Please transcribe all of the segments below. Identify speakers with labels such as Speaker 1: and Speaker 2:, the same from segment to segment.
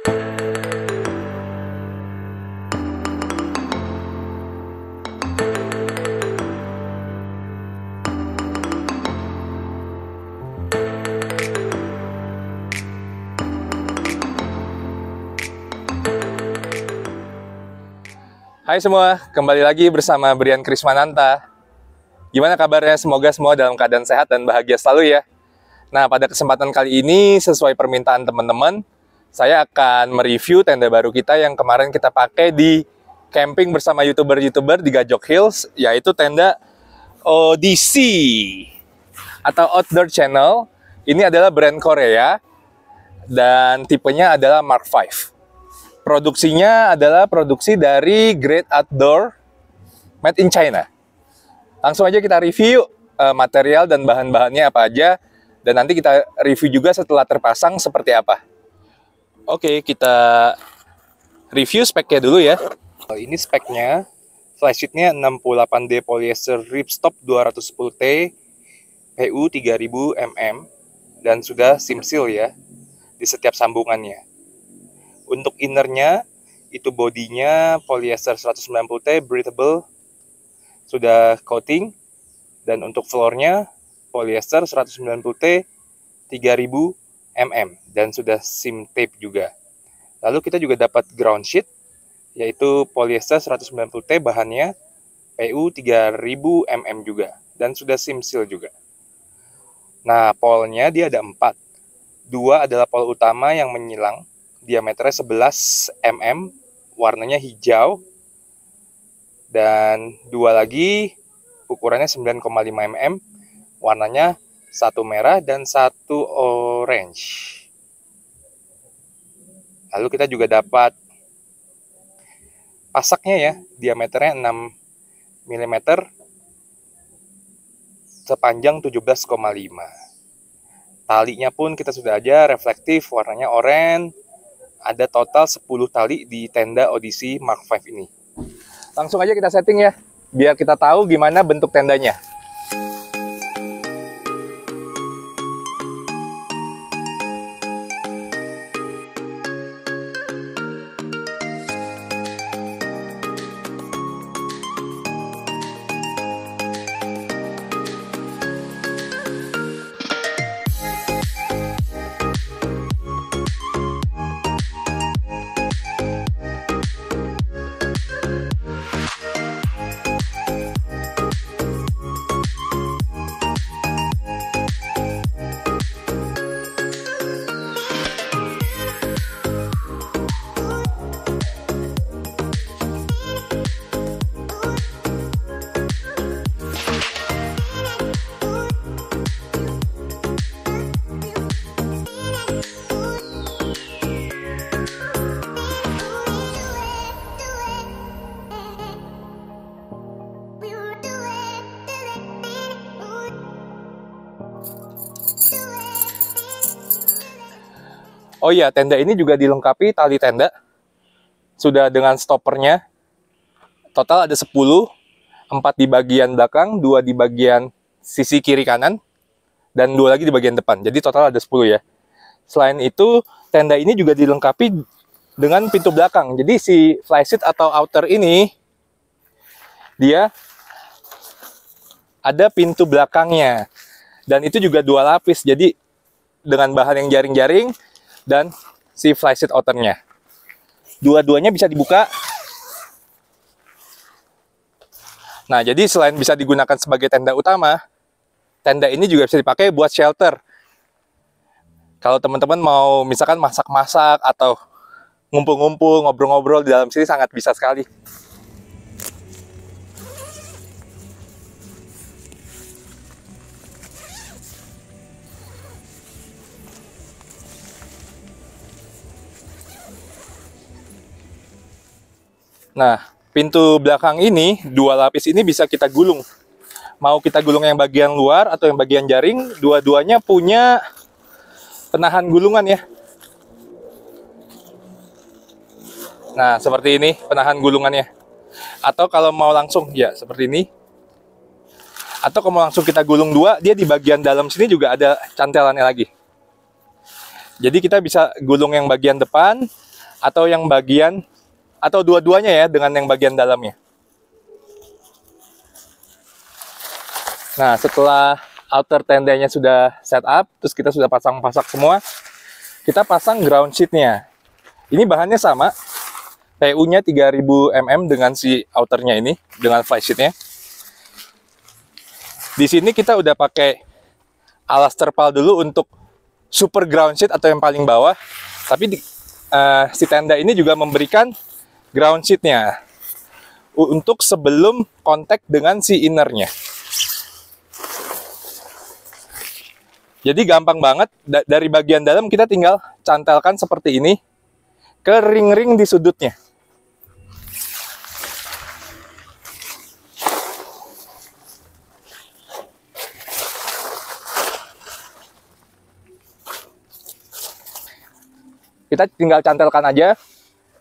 Speaker 1: Hai semua, kembali lagi bersama Brian Krismananta. Gimana kabarnya? Semoga semua dalam keadaan sehat dan bahagia selalu ya. Nah, pada kesempatan kali ini, sesuai permintaan teman-teman, saya akan mereview tenda baru kita yang kemarin kita pakai di camping bersama YouTuber-YouTuber di Gajok Hills, yaitu tenda Odyssey atau Outdoor Channel. Ini adalah brand Korea dan tipenya adalah Mark V. Produksinya adalah produksi dari Great Outdoor made in China. Langsung aja kita review material dan bahan-bahannya apa aja. Dan nanti kita review juga setelah terpasang seperti apa. Oke, kita review speknya dulu ya. Ini speknya, flysheetnya 68D polyester ripstop 210T, PU 3000 mm, dan sudah sim seal ya di setiap sambungannya. Untuk innernya, itu bodinya polyester 190T breathable, sudah coating. Dan untuk floornya, polyester 190T 3000 mm, dan sudah sim tape juga. Lalu kita juga dapat ground sheet, yaitu polyester 190T bahannya, PU 3000 mm juga, dan sudah sim seal juga. Nah, polnya dia ada 4. 2 adalah pol utama yang menyilang, diameternya 11 mm, warnanya hijau, dan 2 lagi ukurannya 9,5 mm, warnanya 1 merah dan 1 orange. Lalu kita juga dapat pasaknya ya, diameternya 6 mm, sepanjang 17,5. Talinya pun kita sudah aja reflektif, warnanya oranye. Ada total 10 tali di tenda Odyssey Mark V ini. Langsung aja kita setting ya, biar kita tahu gimana bentuk tendanya. Oh iya, tenda ini juga dilengkapi tali tenda. Sudah dengan stoppernya. Total ada 10. 4 di bagian belakang, 2 di bagian sisi kiri kanan, dan 2 lagi di bagian depan. Jadi total ada 10 ya. Selain itu, tenda ini juga dilengkapi dengan pintu belakang. Jadi si flysheet atau outer ini, dia ada pintu belakangnya. Dan itu juga 2 lapis. Jadi dengan bahan yang jaring-jaring, dan si flysheet outernya. Dua-duanya bisa dibuka. Nah, jadi selain bisa digunakan sebagai tenda utama, tenda ini juga bisa dipakai buat shelter. Kalau teman-teman mau misalkan masak-masak atau ngumpul-ngumpul, ngobrol-ngobrol di dalam sini sangat bisa sekali. Nah, pintu belakang ini, 2 lapis ini bisa kita gulung. Mau kita gulung yang bagian luar atau yang bagian jaring, dua-duanya punya penahan gulungan ya. Nah, seperti ini penahan gulungannya. Atau kalau mau langsung, ya seperti ini. Atau kalau mau langsung kita gulung 2, dia di bagian dalam sini juga ada cantelannya lagi. Jadi kita bisa gulung yang bagian depan, atau yang bagian, atau dua-duanya ya dengan yang bagian dalamnya. Nah, setelah outer tendanya sudah set up, terus kita sudah pasang-pasang semua, kita pasang ground sheet-nya. Ini bahannya sama, PU-nya 3000 mm dengan si outernya ini, dengan fly sheet-nya. Di sini kita udah pakai alas terpal dulu untuk super ground sheet atau yang paling bawah, tapi si tenda ini juga memberikan ground sheet-nya untuk sebelum kontak dengan si innernya. Jadi gampang banget, dari bagian dalam kita tinggal cantelkan seperti ini ke ring-ring di sudutnya. Kita tinggal cantelkan aja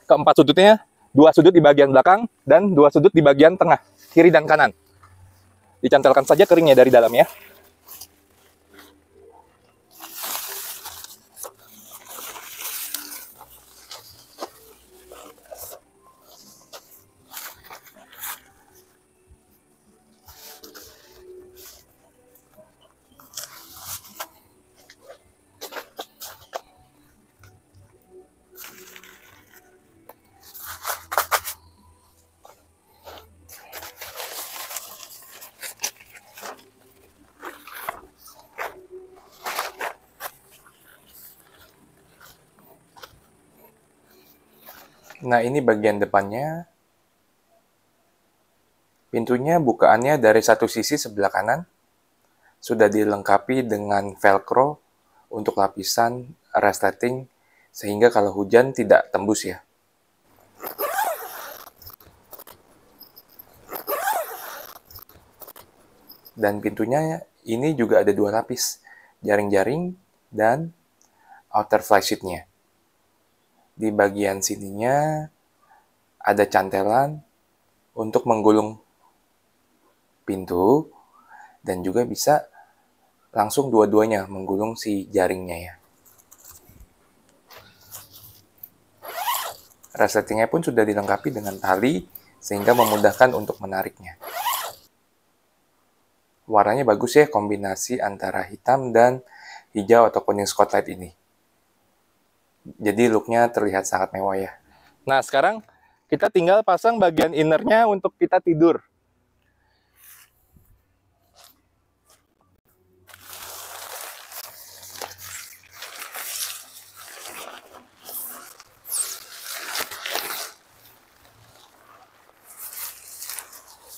Speaker 1: ke 4 sudutnya, 2 sudut di bagian belakang dan 2 sudut di bagian tengah, kiri dan kanan. Dicantelkan saja ke ringnya dari dalam ya. Nah, ini bagian depannya. Pintunya bukaannya dari satu sisi sebelah kanan. Sudah dilengkapi dengan velcro untuk lapisan resleting, sehingga kalau hujan tidak tembus ya. Dan pintunya ini juga ada 2 lapis, jaring-jaring dan outer fly sheet-nya. Di bagian sininya ada cantelan untuk menggulung pintu, dan juga bisa langsung dua-duanya menggulung si jaringnya ya. Resletingnya pun sudah dilengkapi dengan tali sehingga memudahkan untuk menariknya. Warnanya bagus ya, kombinasi antara hitam dan hijau atau kuning spotlight ini. Jadi looknya terlihat sangat mewah ya. Nah, sekarang kita tinggal pasang bagian innernya untuk kita tidur.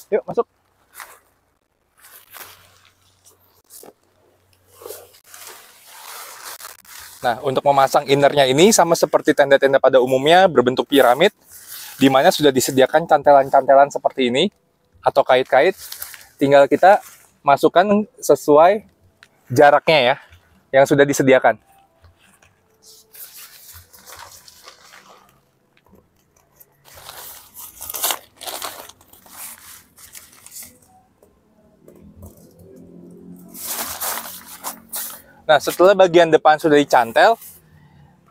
Speaker 1: Yuk, masuk. Nah, untuk memasang innernya ini sama seperti tenda-tenda pada umumnya berbentuk piramid, di mana sudah disediakan cantelan-cantelan seperti ini, atau kait-kait, tinggal kita masukkan sesuai jaraknya ya, yang sudah disediakan. Nah, setelah bagian depan sudah dicantel,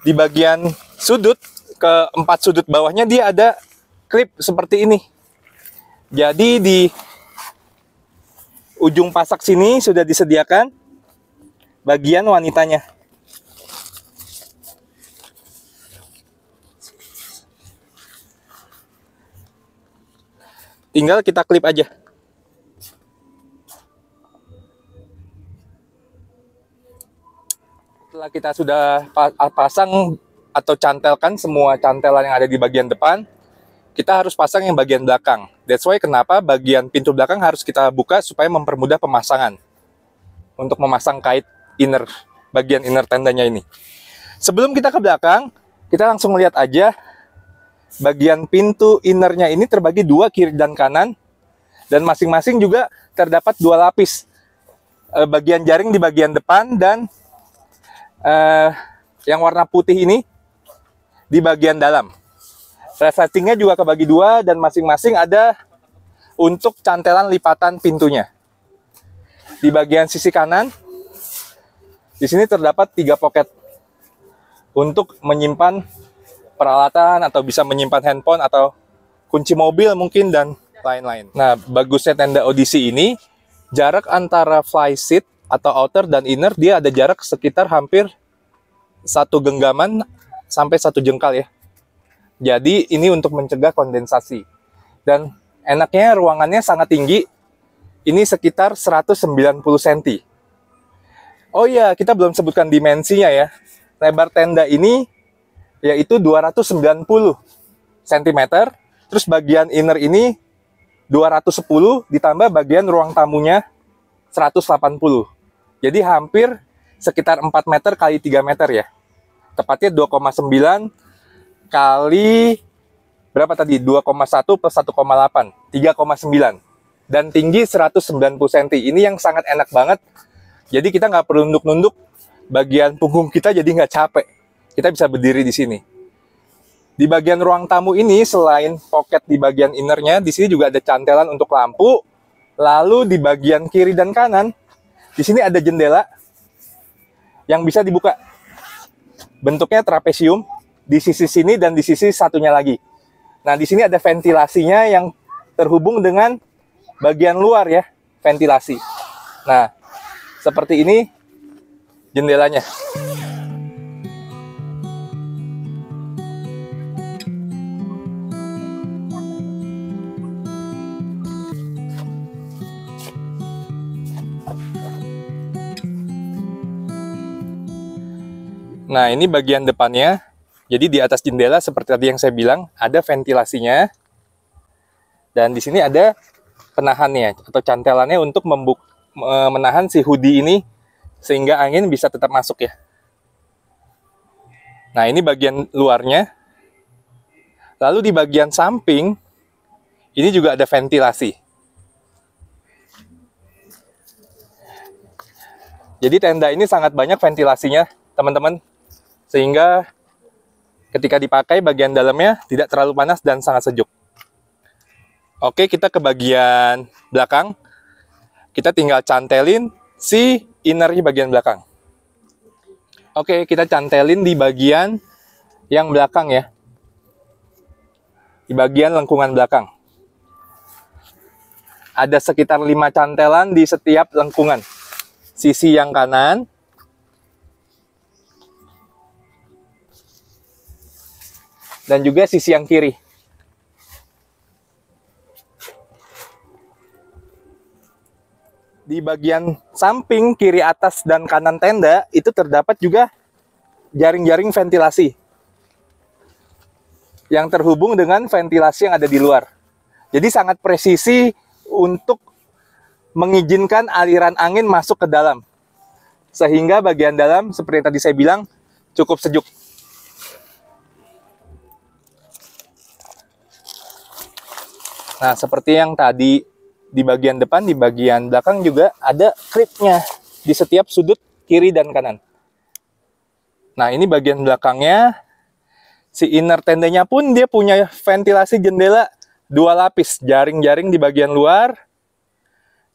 Speaker 1: di bagian sudut, ke 4 sudut bawahnya dia ada klip seperti ini. Jadi di ujung pasak sini sudah disediakan bagian wanitanya. Tinggal kita klip aja. Setelah kita sudah pasang atau cantelkan semua cantelan yang ada di bagian depan, kita harus pasang yang bagian belakang. That's why kenapa bagian pintu belakang harus kita buka supaya mempermudah pemasangan. Untuk memasang kait inner, bagian inner tendanya ini. Sebelum kita ke belakang, kita langsung lihat aja bagian pintu innernya ini terbagi 2 kiri dan kanan, dan masing-masing juga terdapat 2 lapis. Bagian jaring di bagian depan dan yang warna putih ini di bagian dalam. Resletingnya juga kebagi 2 dan masing-masing ada untuk cantelan lipatan pintunya. Di bagian sisi kanan, di sini terdapat 3 pocket untuk menyimpan peralatan atau bisa menyimpan handphone atau kunci mobil mungkin dan lain-lain. Nah, bagusnya tenda Odyssey ini, jarak antara fly seat atau outer dan inner dia ada jarak sekitar hampir 1 genggaman sampai 1 jengkal ya. Jadi ini untuk mencegah kondensasi. Dan enaknya ruangannya sangat tinggi. Ini sekitar 190 cm. Oh iya, kita belum sebutkan dimensinya ya. Lebar tenda ini yaitu 290 cm. Terus bagian inner ini 210 ditambah bagian ruang tamunya 180. Jadi hampir sekitar 4 meter kali 3 meter ya. Tepatnya 2,9 kali berapa tadi? 2,1 plus 1,8. 3,9. Dan tinggi 190 cm. Ini yang sangat enak banget. Jadi kita nggak perlu nunduk-nunduk, bagian punggung kita jadi nggak capek. Kita bisa berdiri di sini. Di bagian ruang tamu ini, selain pocket di bagian innernya, di sini juga ada cantelan untuk lampu. Lalu di bagian kiri dan kanan, di sini ada jendela yang bisa dibuka. Bentuknya trapesium di sisi sini dan di sisi satunya lagi. Nah, di sini ada ventilasinya yang terhubung dengan bagian luar ya, ventilasi. Nah, seperti ini jendelanya. Nah, ini bagian depannya. Jadi di atas jendela seperti tadi yang saya bilang, ada ventilasinya. Dan di sini ada penahannya atau cantelannya untuk menahan si hoodie ini sehingga angin bisa tetap masuk ya. Nah, ini bagian luarnya. Lalu di bagian samping ini juga ada ventilasi. Jadi tenda ini sangat banyak ventilasinya, teman-teman. Sehingga ketika dipakai bagian dalamnya tidak terlalu panas dan sangat sejuk. Oke, kita ke bagian belakang. Kita tinggal cantelin si inner di bagian belakang. Oke, kita cantelin di bagian yang belakang ya. Di bagian lengkungan belakang. Ada sekitar 5 cantelan di setiap lengkungan. Sisi yang kanan. Dan juga sisi yang kiri. Di bagian samping, kiri atas, dan kanan tenda, itu terdapat juga jaring-jaring ventilasi. Yang terhubung dengan ventilasi yang ada di luar. Jadi sangat presisi untuk mengizinkan aliran angin masuk ke dalam. Sehingga bagian dalam, seperti yang tadi saya bilang, cukup sejuk. Nah, seperti yang tadi di bagian depan, di bagian belakang juga ada kripnya di setiap sudut kiri dan kanan. Nah, ini bagian belakangnya. Si inner tendanya pun dia punya ventilasi jendela 2 lapis. Jaring-jaring di bagian luar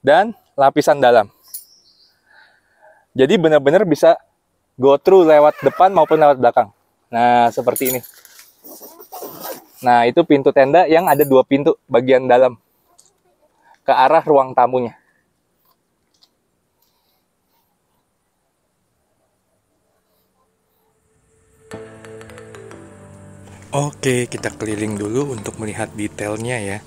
Speaker 1: dan lapisan dalam. Jadi benar-benar bisa go through lewat depan maupun lewat belakang. Nah, seperti ini. Nah, itu pintu tenda yang ada 2 pintu bagian dalam ke arah ruang tamunya.
Speaker 2: Oke, kita keliling dulu untuk melihat detailnya ya.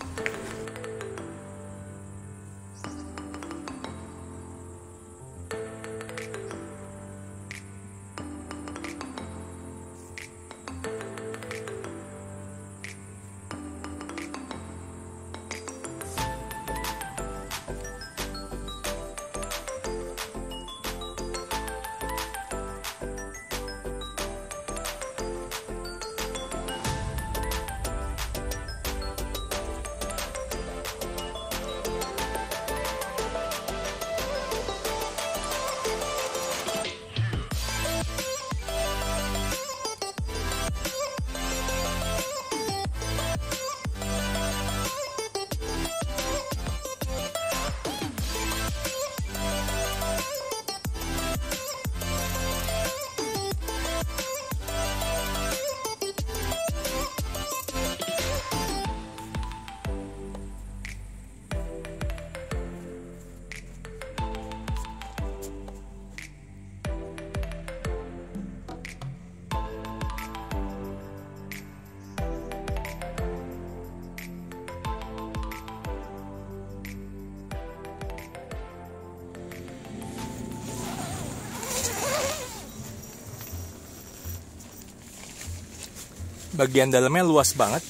Speaker 1: bagian dalamnya luas banget.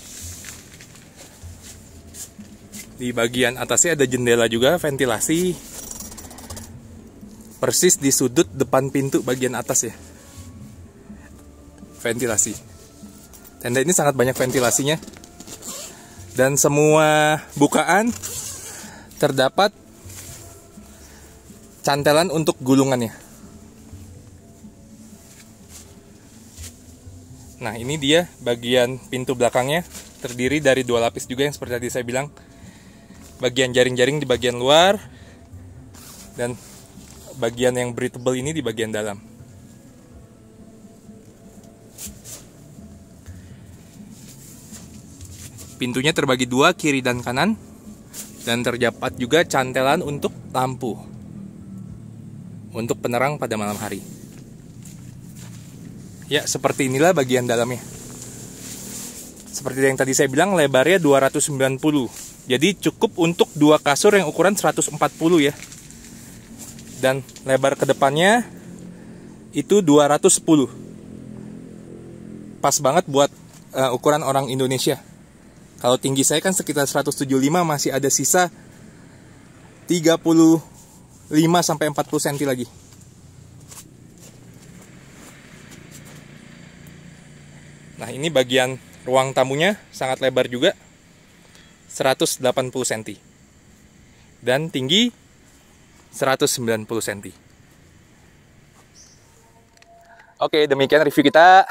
Speaker 1: Di bagian atasnya ada jendela juga, ventilasi. Persis di sudut depan pintu bagian atas ya. Ventilasi. Tenda ini sangat banyak ventilasinya. Dan semua bukaan terdapat cantelan untuk gulungannya. Nah, ini dia bagian pintu belakangnya, terdiri dari 2 lapis juga yang seperti tadi saya bilang. Bagian jaring-jaring di bagian luar, dan bagian yang breathable ini di bagian dalam. Pintunya terbagi 2, kiri dan kanan, dan terdapat juga cantelan untuk lampu, untuk penerang pada malam hari. Ya, seperti inilah bagian dalamnya. Seperti yang tadi saya bilang, lebarnya 290. Jadi cukup untuk 2 kasur yang ukuran 140 ya. Dan lebar ke depannya itu 210. Pas banget buat ukuran orang Indonesia. Kalau tinggi saya kan sekitar 175, masih ada sisa 35 sampai 40 cm lagi. Nah, ini bagian ruang tamunya sangat lebar juga, 180 cm. Dan tinggi 190 cm. Oke, demikian review kita.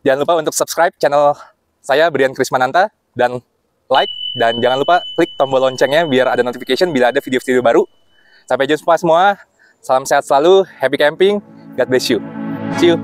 Speaker 1: Jangan lupa untuk subscribe channel saya, Brian Krismananta, dan like, dan jangan lupa klik tombol loncengnya biar ada notification bila ada video-video baru. Sampai jumpa semua. Salam sehat selalu, happy camping, God bless you. See you.